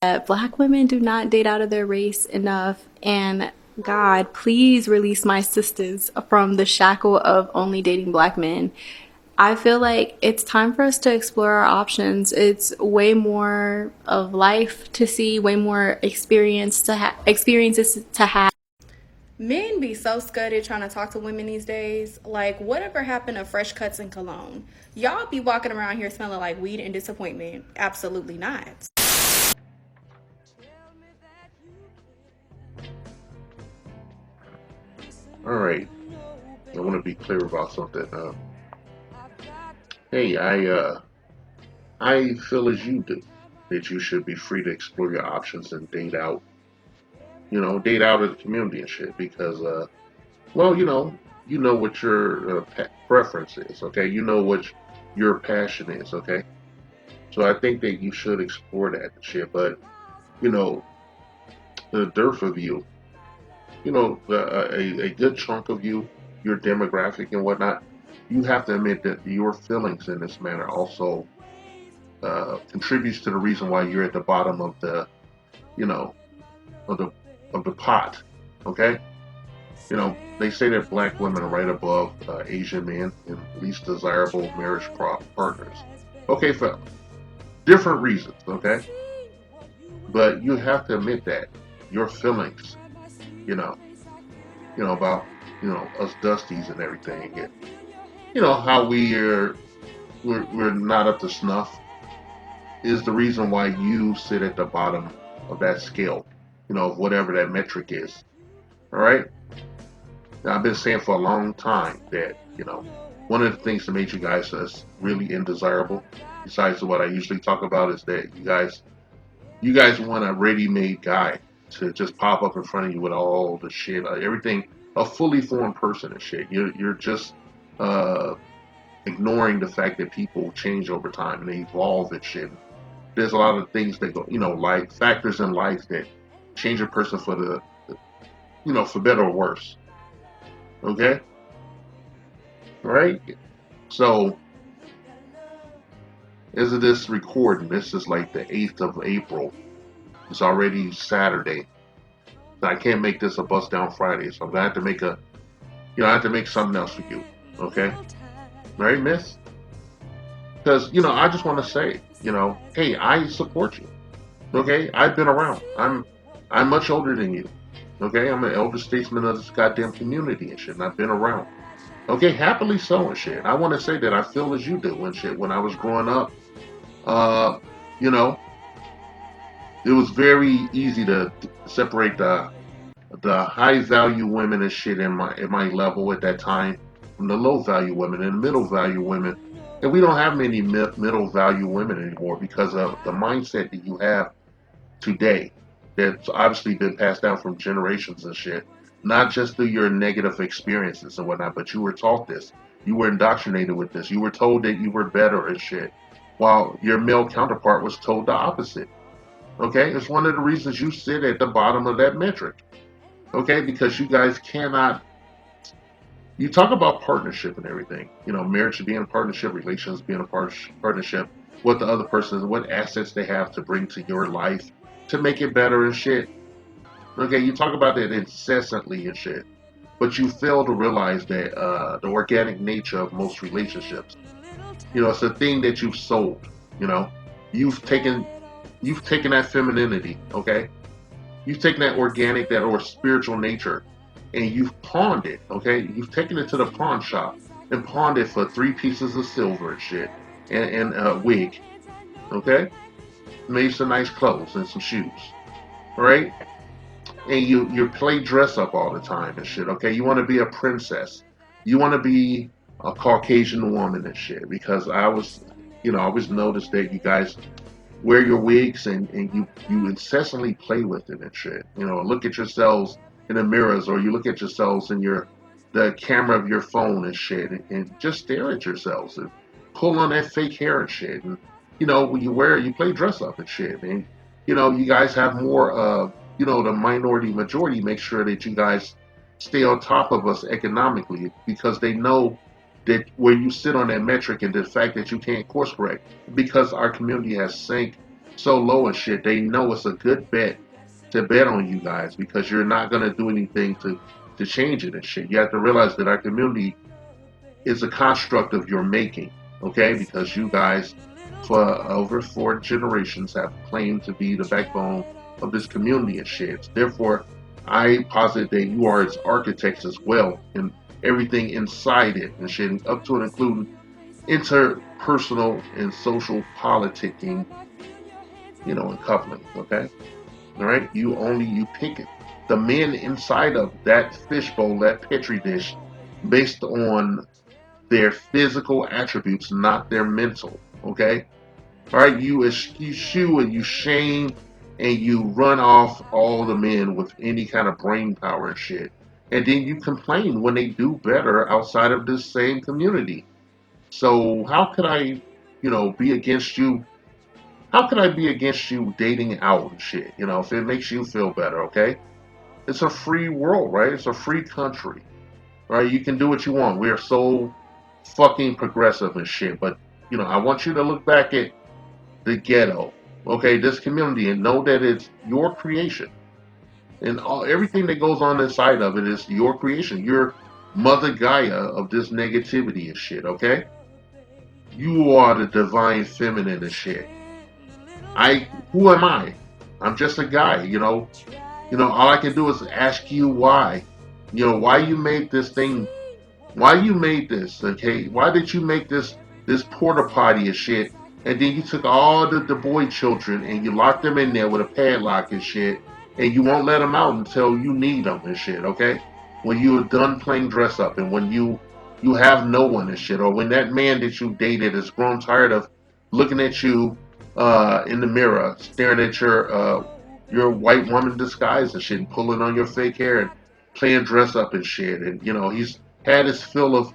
that Black women do not date out of their race enough, and God, please release my sisters from the shackle of only dating Black men. I feel like it's time for us to explore our options. It's way more of life to see, way more experiences to have. Men be so scudded trying to talk to women these days. Like, whatever happened to fresh cuts and cologne? Y'all be walking around here smelling like weed and disappointment. Absolutely not. All right, I want to be clear about something. Hey, I feel as you do that you should be free to explore your options and date out, date out of the community and shit. Because, well, you know what your preference is, okay? You know what your passion is, okay? So I think that you should explore that and shit. But you know, the dearth of you, a good chunk of you, your demographic and whatnot, you have to admit that your feelings in this manner also contributes to the reason why you're at the bottom of the, you know, of the pot. Okay, they say that black women are right above Asian men in least desirable marriage partners. Okay, for different reasons. Okay, but you have to admit that your feelings, you know, about us dusties and everything, and how we're not up to snuff is the reason why you sit at the bottom of that scale, of whatever that metric is. All right. Now, I've been saying for a long time that, one of the things that made you guys really indesirable, besides what I usually talk about, is that you guys want a ready-made guy to just pop up in front of you with all the shit, everything, a fully formed person and shit. You're just uh, ignoring the fact that people change over time and they evolve and shit. There's a lot of things that go, like factors in life that change a person for for better or worse. Okay, right? So, as of this recording, this is like the 8th of April. It's already Saturday. So I can't make this a bust down Friday, so I'm gonna have to make I have to make something else for you. Okay, right, Miss? Because I just want to say, hey, I support you. Okay, I've been around. I'm much older than you. Okay, I'm an elder statesman of this goddamn community and shit, and I've been around. Okay, happily so and shit. I want to say that I feel as you do and shit. When I was growing up, uh, you know, it was very easy to separate the high value women and shit in my level at that time from the low value women and middle value women. And we don't have many middle value women anymore because of the mindset that you have today that's obviously been passed down from generations and shit. Not just through your negative experiences and whatnot, but you were taught this. You were indoctrinated with this. You were told that you were better and shit, while your male counterpart was told the opposite. Okay, it's one of the reasons you sit at the bottom of that metric. Okay, because you guys cannot. You talk about partnership and everything. Marriage being a partnership, relations being a partnership. What the other person, what assets they have to bring to your life to make it better and shit. Okay, you talk about that incessantly and shit, but you fail to realize that the organic nature of most relationships, it's a thing that you've sold. You know, you've taken you've taken that femininity, okay, you've taken that organic, that or spiritual nature, and you've pawned it, okay, you've taken it to the pawn shop and pawned it for 3 pieces of silver and shit, and a wig, okay, made some nice clothes and some shoes, all right, and you play dress up all the time and shit. Okay, you want to be a princess, you want to be a Caucasian woman and shit. Because I always noticed that you guys wear your wigs and you incessantly play with it and shit. Look at yourselves in the mirrors, or you look at yourselves in the camera of your phone and shit, and just stare at yourselves and pull on that fake hair and shit. And when you play dress up and shit, and you guys have more the minority majority make sure that you guys stay on top of us economically, because they know that where you sit on that metric and the fact that you can't course correct, because our community has sank so low and shit, they know it's a good bet to bet on you guys because you're not gonna do anything to change it and shit. You have to realize that our community is a construct of your making, okay? Because you guys, for over 4 generations, have claimed to be the backbone of this community and shit. Therefore, I posit that you are its architects as well, and everything inside it and shit, up to and including interpersonal and social politicking, and couplings, okay? All right, you pick the men inside of that fishbowl, that petri dish, based on their physical attributes, not their mental. Okay, all right, you eschew and you shame and you run off all the men with any kind of brain power and shit, and then you complain when they do better outside of this same community. So how could I, be against you? How could I be against you dating out and shit? If it makes you feel better, okay? It's a free world, right? It's a free country, right? You can do what you want. We are so fucking progressive and shit. But I want you to look back at the ghetto, okay, this community, and know that it's your creation, and everything that goes on inside of it is your creation. You're Mother Gaia of this negativity and shit, okay? You are the divine feminine and shit. Who am I? I'm just a guy, all I can do is ask you why. Why you made this thing, why you made this, okay? Why did you make this porta potty and shit? And then you took all the boy children and you locked them in there with a padlock and shit, and you won't let them out until you need them and shit, okay? When you're done playing dress up and when you have no one and shit, or when that man that you dated is grown tired of looking at you in the mirror, staring at your white woman disguise and shit, and pulling on your fake hair and playing dress up and shit, and he's had his fill of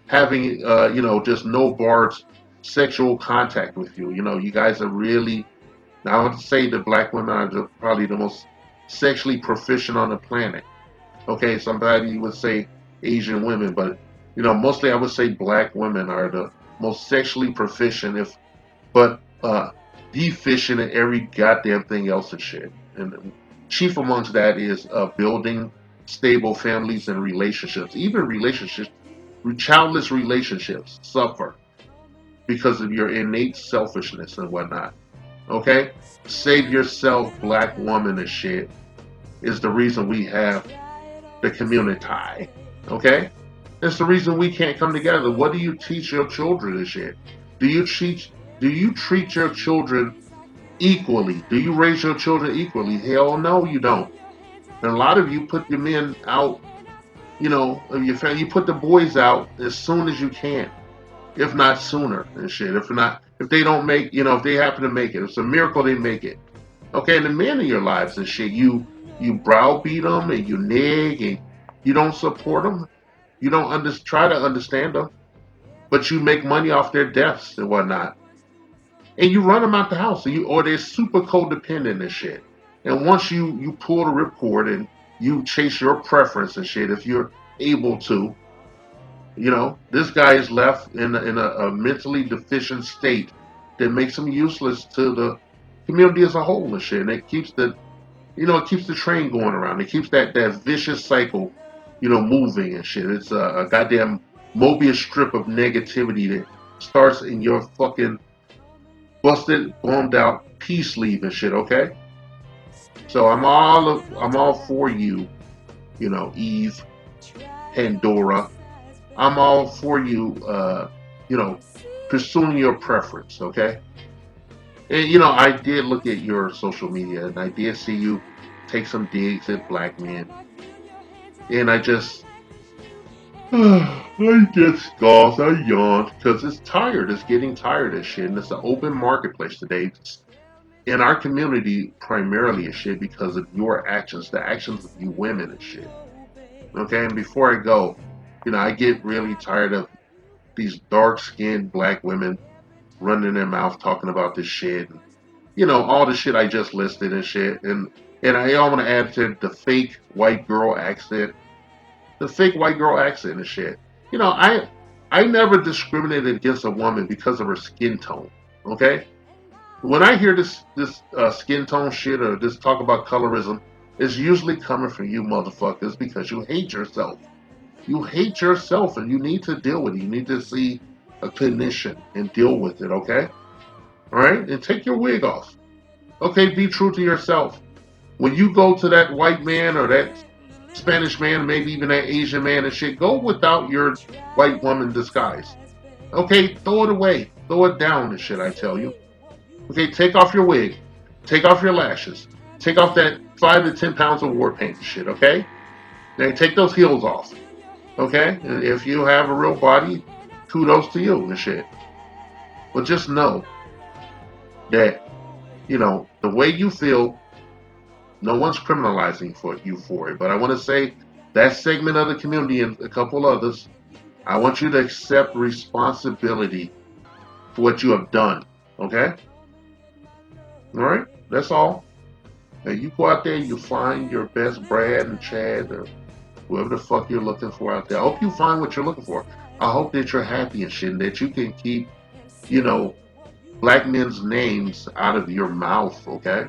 having just no bars sexual contact with you. You guys are really, now I would say that black women are probably the most sexually proficient on the planet. Okay, somebody would say Asian women, but mostly I would say black women are the most sexually proficient, if but deficient in every goddamn thing else and shit. And chief amongst that is building stable families and relationships. Even relationships, childless relationships suffer because of your innate selfishness and whatnot. Okay? Save yourself, black woman and shit, is the reason we have the community. Okay? It's the reason we can't come together. What do you teach your children and shit? Do you teach do you treat your children equally? Do you raise your children equally? Hell no, you don't. And a lot of you put your men out, of your family. You put the boys out as soon as you can, if not sooner and shit. If they don't make, if they happen to make it, it's a miracle they make it. Okay, and the men in your lives and shit, you browbeat them and you nag and you don't support them. You don't try to understand them, but you make money off their deaths and whatnot, and you run them out the house, or they're super codependent and shit. And once you pull the ripcord and you chase your preference and shit, if you're able to, this guy is left in a mentally deficient state that makes him useless to the community as a whole and shit. And it keeps the train going around. It keeps that vicious cycle, moving and shit. It's a goddamn Mobius strip of negativity that starts in your fucking busted, bombed out peace leave and shit. Okay, so I'm all for you. Eve, Pandora. I'm all for you. You know, pursuing your preference. Okay, and I did look at your social media and I did see you take some digs at black men, and I just scoffed, I yawned, because it's tired. It's getting tired of shit, and it's an open marketplace today. In our community, primarily is shit because of your actions, the actions of you women and shit. Okay, and before I go, I get really tired of these dark-skinned black women running their mouth talking about this shit, and all the shit I just listed and shit, and I want to add to the fake white girl accent, and shit. I never discriminated against a woman because of her skin tone. Okay, When I hear this skin tone shit or this talk about colorism, it's usually coming from you motherfuckers because you hate yourself. You hate yourself and you need to deal with it. You need to see a clinician and deal with it, okay? All right? And take your wig off. Okay, be true to yourself. When you go to that white man or that Spanish man, maybe even that Asian man and shit, go without your white woman disguise. Okay, throw it away. Throw it down and shit, I tell you. Okay, take off your wig. Take off your lashes. Take off that 5 to 10 pounds of war paint and shit, okay? Then take those heels off. Okay? And if you have a real body, kudos to you and shit. But just know that, the way you feel, no one's criminalizing for you for it. But I want to say that segment of the community and a couple others, I want you to accept responsibility for what you have done. Okay? All right? That's all. And you go out there, you find your best Brad and Chad or whoever the fuck you're looking for out there. I hope you find what you're looking for. I hope that you're happy and shit, and that you can keep, you know, black men's names out of your mouth, okay?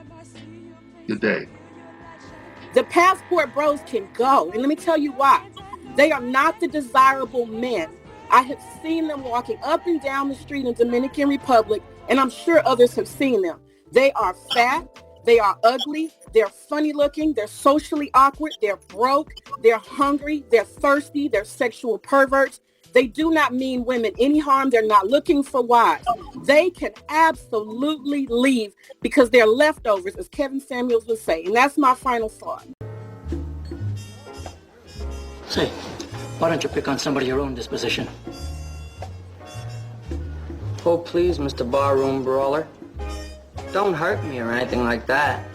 Good day. The passport bros can go. And let me tell you why. They are not the desirable men. I have seen them walking up and down the street in Dominican Republic, and I'm sure others have seen them. They are fat. They are ugly. They're funny looking. They're socially awkward. They're broke. They're hungry. They're thirsty. They're sexual perverts. They do not mean women any harm. They're not looking for wives. They can absolutely leave because they're leftovers, as Kevin Samuels would say. And that's my final thought. Say, why don't you pick on somebody your own disposition? Oh, please, Mr. Barroom Brawler. Don't hurt me or anything like that.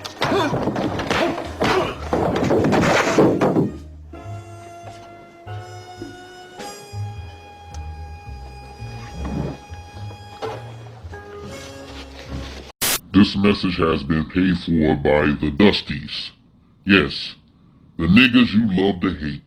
This message has been paid for by the Dusties. Yes, the niggas you love to hate.